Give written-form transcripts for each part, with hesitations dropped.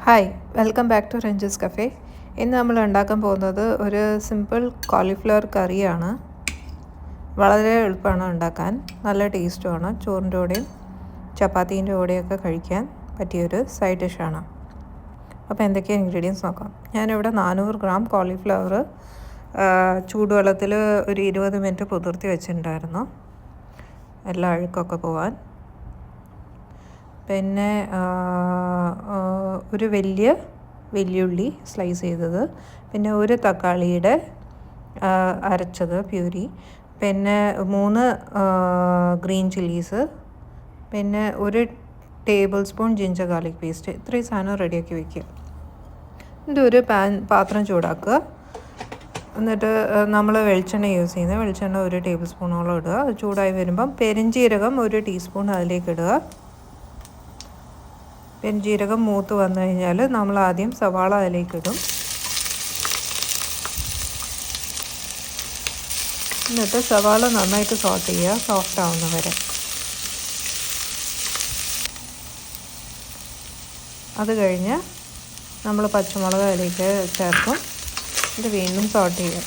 Hi, welcome back to Renju's cafe. ഇന്ന് നമ്മൾ ഉണ്ടാക്കാൻ പോകുന്നത് ഒരു സിമ്പിൾ കോളിഫ്ലവർ കറിയാണ്. വളരെ എളുപ്പമാണ് ഉണ്ടാക്കാൻ, നല്ല ടേസ്റ്റുമാണ്. ചോറിൻ്റെ കൂടെയും ചപ്പാത്തീൻ്റെ കൂടെയൊക്കെ കഴിക്കാൻ പറ്റിയൊരു സൈഡ് ഡിഷാണ്. അപ്പോൾ എന്തൊക്കെയാണ് ഇൻഗ്രീഡിയൻസ് നോക്കാം. ഞാനിവിടെ 400 ഗ്രാം കോളിഫ്ലവർ ചൂടുവെള്ളത്തിൽ ഒരു 20 മിനിറ്റ് കുതിർത്തി വെച്ചിട്ടുണ്ടായിരുന്നു, എല്ലാ അഴുക്കൊക്കെ പോവാൻ. പിന്നെ ഒരു വലിയുള്ളി സ്ലൈസ് ചെയ്തത്, പിന്നെ ഒരു തക്കാളിയുടെ അരച്ചത് പ്യൂരി, പിന്നെ 3 ഗ്രീൻ ചില്ലീസ്, പിന്നെ 1 table spoon ginger garlic paste. ഇത്രയും സാധനം റെഡിയാക്കി വയ്ക്കുക. എന്നിട്ട് ഒരു പാത്രം ചൂടാക്കുക. എന്നിട്ട് നമ്മൾ വെളിച്ചെണ്ണ യൂസ് ചെയ്യുന്നത്, വെളിച്ചെണ്ണ 1 ടേബിൾ സ്പൂണോളം ഇടുക. അത് ചൂടായി വരുമ്പം പെരുംജീരകം 1 ടീസ്പൂൺ അതിലേക്ക് ഇടുക. പെരുംജീരകം മൂത്ത് വന്നു കഴിഞ്ഞാൽ നമ്മൾ ആദ്യം സവാള അതിലേക്ക് ഇടും. എന്നിട്ട് സവാള നന്നായിട്ട് സോട്ട് ചെയ്യുക, സോഫ്റ്റ് ആവുന്ന വരെ. അത് കഴിഞ്ഞ് നമ്മൾ പച്ചമുളക് അതിലേക്ക് ചേർക്കും. ഇത് വീണ്ടും സോട്ട് ചെയ്യുക.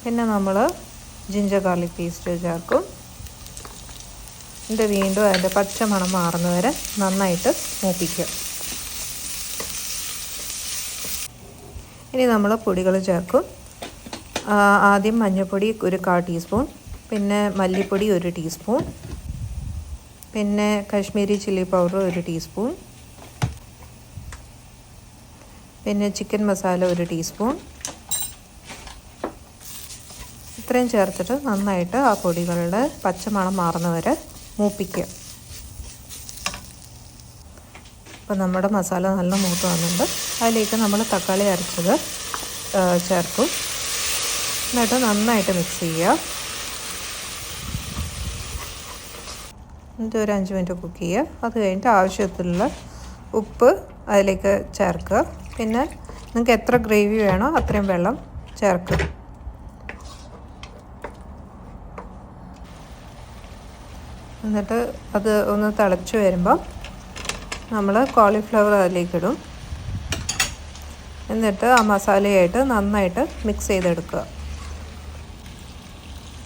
പിന്നെ നമ്മൾ ജിഞ്ചർ ഗാർലിക് പേസ്റ്റ് ചേർക്കും. ഇത് വീണ്ടും അതിൻ്റെ പച്ച മണം മാറുന്നവരെ നന്നായിട്ട് മൂപ്പിക്കുക. ഇനി നമ്മൾ പൊടികൾ ചേർക്കും. ആദ്യം മഞ്ഞൾപ്പൊടി 1/4 ടീസ്പൂൺ, പിന്നെ മല്ലിപ്പൊടി 1 ടീസ്പൂൺ, പിന്നെ കാശ്മീരി ചില്ലി പൗഡർ 1 ടീസ്പൂൺ, പിന്നെ ചിക്കൻ മസാല 1 ടീസ്പൂൺ. ഇത്രയും ചേർത്തിട്ട് നന്നായിട്ട് ആ പൊടികളുടെ പച്ചമണം മാറുന്നവരെ മൂപ്പിക്കുക. അപ്പോൾ നമ്മുടെ മസാല നല്ല മൂത്ത് വന്നിട്ടുണ്ട്. അതിലേക്ക് നമ്മൾ തക്കാളി അരച്ചത് ചേർക്കും. എന്നിട്ട് നന്നായിട്ട് മിക്സ് ചെയ്യുക. എന്നിട്ട് ഒരു 5 മിനിറ്റ് കുക്ക് ചെയ്യുക. അത് കഴിഞ്ഞിട്ട് ആവശ്യത്തിലുള്ള ഉപ്പ് അതിലേക്ക് ചേർക്കുക. പിന്നെ നിങ്ങൾക്ക് എത്ര ഗ്രേവി വേണോ അത്രയും വെള്ളം ചേർക്കുക. എന്നിട്ട് അത് ഒന്ന് തിളച്ച് വരുമ്പം നമ്മൾ കോളിഫ്ലവർ അതിലേക്കിടും. എന്നിട്ട് ആ മസാലയായിട്ട് നന്നായിട്ട് മിക്സ് ചെയ്തെടുക്കുക.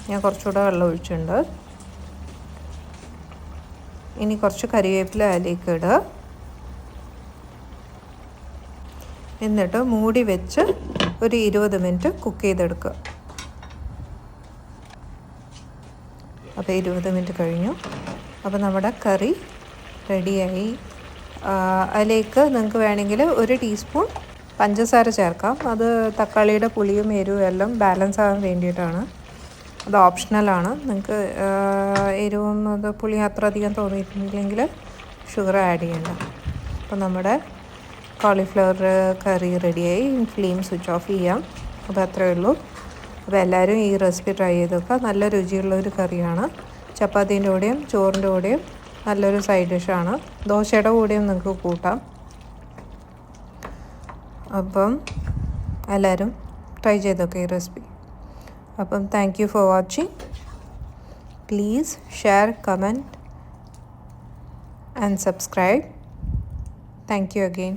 ഞാൻ കുറച്ചുകൂടെ വെള്ളം ഒഴിച്ചിട്ടുണ്ട്. ഇനി കുറച്ച് കറിവേപ്പില അതിലേക്ക് ഇടുക. എന്നിട്ട് മൂടി വെച്ച് ഒരു 20 മിനിറ്റ് കുക്ക് ചെയ്തെടുക്കുക. അപ്പോൾ 20 മിനിറ്റ് കഴിഞ്ഞു. അപ്പോൾ നമ്മുടെ കറി റെഡിയായി. അതിലേക്ക് നിങ്ങൾക്ക് വേണമെങ്കിൽ 1 ടീസ്പൂൺ പഞ്ചസാര ചേർക്കാം. അത് തക്കാളിയുടെ പുളിയും എരിവും എല്ലാം ബാലൻസ് ആകാൻ വേണ്ടിയിട്ടാണ്. അത് ഓപ്ഷണലാണ്. നിങ്ങൾക്ക് എരിവും അത് പുളി അത്ര അധികം തോന്നിയിട്ടില്ലെങ്കിൽ ഷുഗർ ആഡ് ചെയ്യണ്ട. അപ്പോൾ നമ്മുടെ കോളിഫ്ലവർ കറി റെഡിയായി. ഫ്ലെയിം സ്വിച്ച് ഓഫ് ചെയ്യാം. അപ്പോൾ അത്രയേ ഉള്ളൂ. അപ്പോൾ എല്ലാവരും ഈ റെസിപ്പി ട്രൈ ചെയ്ത് നോക്കുക. നല്ല രുചിയുള്ളൊരു കറിയാണ്. ചപ്പാത്തീൻ്റെ കൂടെയും ചോറിൻ്റെ കൂടെയും നല്ലൊരു സൈഡ് ഡിഷാണ്. ദോശയുടെ കൂടെയും നിങ്ങൾക്ക് കൂട്ടാം. അപ്പം എല്ലാവരും ട്രൈ ചെയ്ത് നോക്കുക ഈ റെസിപ്പി. അപ്പം thank you for watching. Please share, comment and subscribe. Thank you again.